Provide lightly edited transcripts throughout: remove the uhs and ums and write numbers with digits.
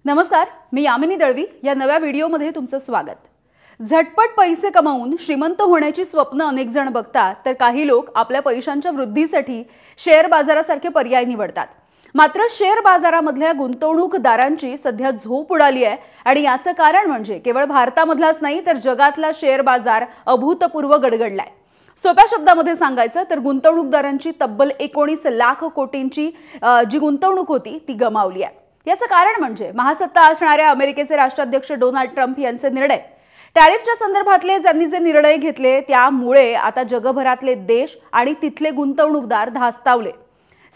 नमस्कार, मी यामिनी दळवी या नव्या व्हिडिओमध्ये तुमचं स्वागत। झटपट पैसे कमावून श्रीमंत होण्याची स्वप्न अनेक जण बघतात, तर काही लोक आपल्या पैशांच्या वृद्धीसाठी शेअर बाजारासारखे पर्याय निवडतात। मात्र शेअर बाजारामधल्या गुंतवणूकदारांची सध्या झोप उडाली आहे आणि याचं कारण म्हणजे केवळ भारतामधलाच नाही तर जगातला शेअर बाजार अभूतपूर्व गडगडलाय। सोप्या शब्दामध्ये सांगायचं तर गुंतवणूकदारांची तब्बल 19 लाख कोटींची जी गुंतवणूक होती ती गमावली आहे। याचं कारण म्हणजे महासत्ता असणाऱ्या अमेरिकेचे राष्ट्राध्यक्ष डोनाल्ड ट्रम्प यांचे निर्णय। टॅरिफच्या संदर्भातले त्यांनी जे निर्णय घेतले त्यामुळे आता जगभरातले देश आणि तिथले गुंतवणूकदार धास्तावले।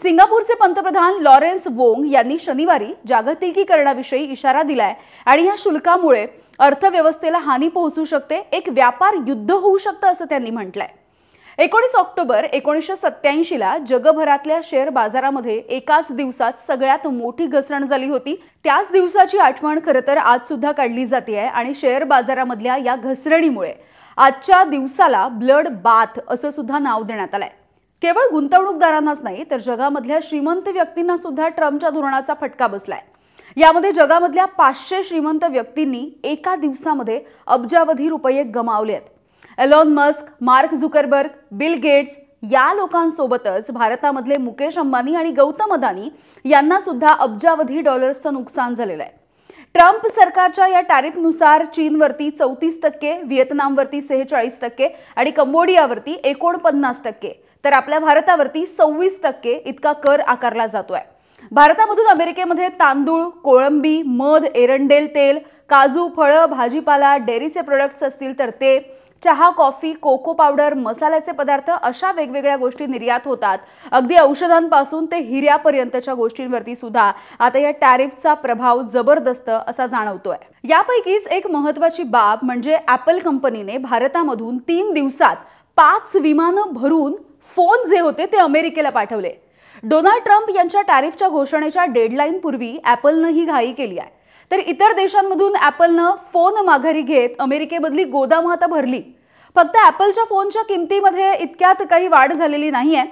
सिंगापूरचे पंतप्रधान लॉरेन्स वोंग यांनी शनिवारी जागतिकीकरणाविषयी इशारा दिलाय आणि या शुल्कामुळे अर्थव्यवस्थेला हानी पोहोचू शकते, एक व्यापार युद्ध होऊ शकतं असं त्यांनी म्हटलंय। 19 ऑक्टोबर 1987 ला जगभरातल्या शेअर बाजारामध्ये एकाच दिवसात सगळ्यात मोठी घसरण झाली होती। त्याच दिवसाची आठवण खरं तर आज सुद्धा काढली जाते आणि शेअर बाजारामधल्या या घसरणीमुळे आजच्या दिवसाला ब्लड बाथ असं सुद्धा नाव देण्यात आलंय। केवळ गुंतवणूकदारांनाच नाही तर जगामधल्या श्रीमंत व्यक्तींना सुद्धा ट्रम्पच्या धोरणाचा फटका बसलाय। यामध्ये जगामधल्या 500 श्रीमंत व्यक्तींनी एका दिवसामध्ये अब्जावधी रुपये गमावले आहेत। Elon Musk, Mark Zuckerberg, Bill Gates या लोकांसोबतच भारतामधले मुकेश अंबानी आणि गौतम अदानी यांना सुद्धा अब्जावधी डॉलर्सचं नुकसान झालेलं आहे। ट्रम्प सरकारच्या या टॅरिफनुसार चीनवरती 34%, व्हिएतनामवरती 46% आणि कंबोडियावरती 49%, तर आपल्या भारतावरती 26% इतका कर आकारला जातोय। भारतामधून अमेरिकेमध्ये तांदूळ, कोळंबी, मध, एरंडेल तेल, काजू, फळं, भाजीपाला, डेअरीचे प्रोडक्ट्स असतील तर ते, चहा, कॉफी, कोको पावडर, मसाल्याचे पदार्थ अशा वेगवेगळ्या गोष्टी निर्यात होतात। अगदी औषधांपासून ते हिऱ्यापर्यंतच्या गोष्टींवरती सुद्धा आता या टॅरिफचा प्रभाव जबरदस्त असा जाणवतोय। यापैकीच एक महत्त्वाची बाब म्हणजे ॲपल कंपनीने भारतामधून 3 दिवसात 5 विमानं भरून फोन जे होते ते अमेरिकेला पाठवले। डोनाल्ड ट्रम्प यांच्या टॅरिफच्या घोषणेच्या डेडलाईन पूर्वी ॲपलनं ही घाई केली आहे, तर इतर देशांमधून ॲपलनं फोन माघारी घेत अमेरिकेमधली गोदामं आता भरली। फक्त ॲपलच्या फोनच्या किमतीमध्ये इतक्यात काही वाढ झालेली नाहीये।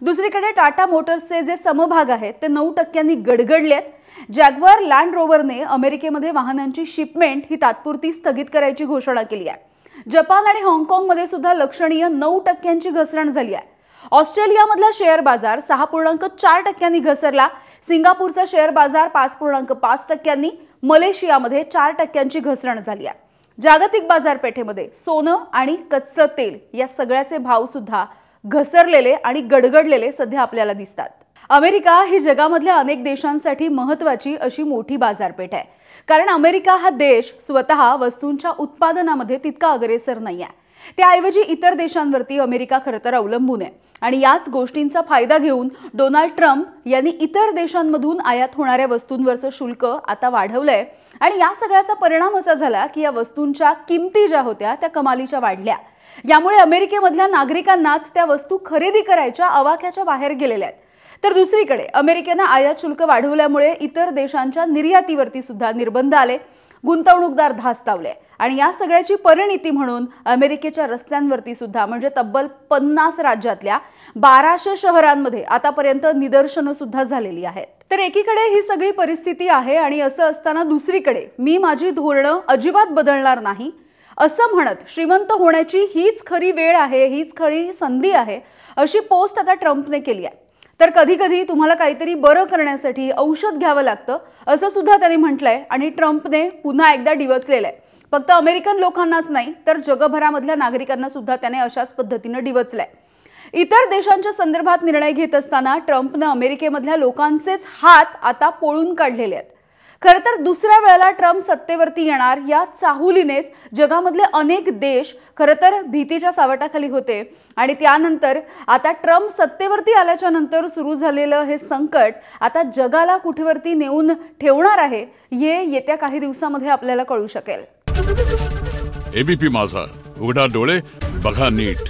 दुसरीकडे टाटा मोटर्सचे जे समभाग आहेत ते 9% गडगडलेत। जॅग्वार लँड रोवरने अमेरिकेमध्ये वाहनांची शिपमेंट ही तात्पुरती स्थगित करायची घोषणा केली आहे। जपान आणि हाँगकाँगमध्ये सुद्धा लक्षणीय 9% घसरण झाली आहे। ऑस्ट्रेलियामधला शेअर बाजार 6.4% घसरला। सिंगापूरचा शेअर बाजार 5.5%, मलेशियामध्ये 4% घसरण झाली आहे। जागतिक बाजारपेठेमध्ये सोनं आणि कच्चं तेल या सगळ्याचे भाव सुद्धा घसरलेले आणि गडगडलेले सध्या आपल्याला दिसतात। अमेरिका ही जगामधल्या अनेक देशांसाठी महत्त्वाची अशी मोठी बाजारपेठ आहे, कारण अमेरिका हा देश स्वतः वस्तूंच्या उत्पादनामध्ये तितका अग्रेसर नाही आहे। त्याऐवजी इतर देशांवरती अमेरिका खरं तर अवलंबून आहे आणि याच गोष्टींचा फायदा घेऊन डोनाल्ड ट्रम्प यांनी इतर देशांमधून आयात होणाऱ्या वस्तूंवरचं शुल्क आता वाढवलंय आणि या सगळ्याचा परिणाम असा झाला की या वस्तूंच्या किमती ज्या होत्या त्या कमालीच्या वाढल्या। यामुळे अमेरिकेमधल्या नागरिकांनाच त्या वस्तू खरेदी करायच्या आवाक्याच्या बाहेर गेलेल्या आहेत। तर दुसरीकडे अमेरिकेनं आयात शुल्क वाढवल्यामुळे इतर देशांच्या निर्यातीवरती सुद्धा निर्बंध आले, गुंतवणूकदार धास्तावले आणि या सगळ्याची परिणिती म्हणून अमेरिकेच्या रस्त्यांवरती सुद्धा म्हणजे तब्बल 50 राज्यातल्या 1200 शहरांमध्ये आतापर्यंत निदर्शनं सुद्धा झालेली आहेत। तर एकीकडे ही सगळी परिस्थिती आहे आणि असं असताना दुसरीकडे मी माझी धोरणं अजिबात बदलणार नाही असं म्हणत श्रीमंत होण्याची हीच खरी वेळ आहे, हीच खरी संधी आहे अशी पोस्ट आता ट्रम्पने केली आहे। तर कधी कधी तुम्हाला काहीतरी बरं करण्यासाठी औषध घ्यावं लागतं असं सुद्धा त्यांनी म्हटलंय आणि ट्रम्पने पुन्हा एकदा डिवचलेलं आहे। फक्त अमेरिकन लोकांनाच नाही तर जगभरामधल्या नागरिकांना सुद्धा त्याने अशाच पद्धतीने डिवचलंय। इतर देशांच्या संदर्भात निर्णय घेत असताना ट्रम्पने अमेरिकेमधल्या लोकांचेच हात आता पोळून काढलेले आहेत। खरं तर दुसऱ्या वेळेला ट्रम्प सत्तेवरती येणार या चाहुलीनेच जगामधले अनेक देश खरं तर भीतीच्या सावटाखाली होते आणि त्यानंतर आता ट्रम्प सत्तेवरती आल्याच्या नंतर सुरू झालेलं हे संकट आता जगाला कुठेवरती नेऊन ठेवणार आहे हे येत्या काही दिवसांमध्ये आपल्याला कळू शकेल। एबीपी माझा, उघडा डोळे बघा नीट।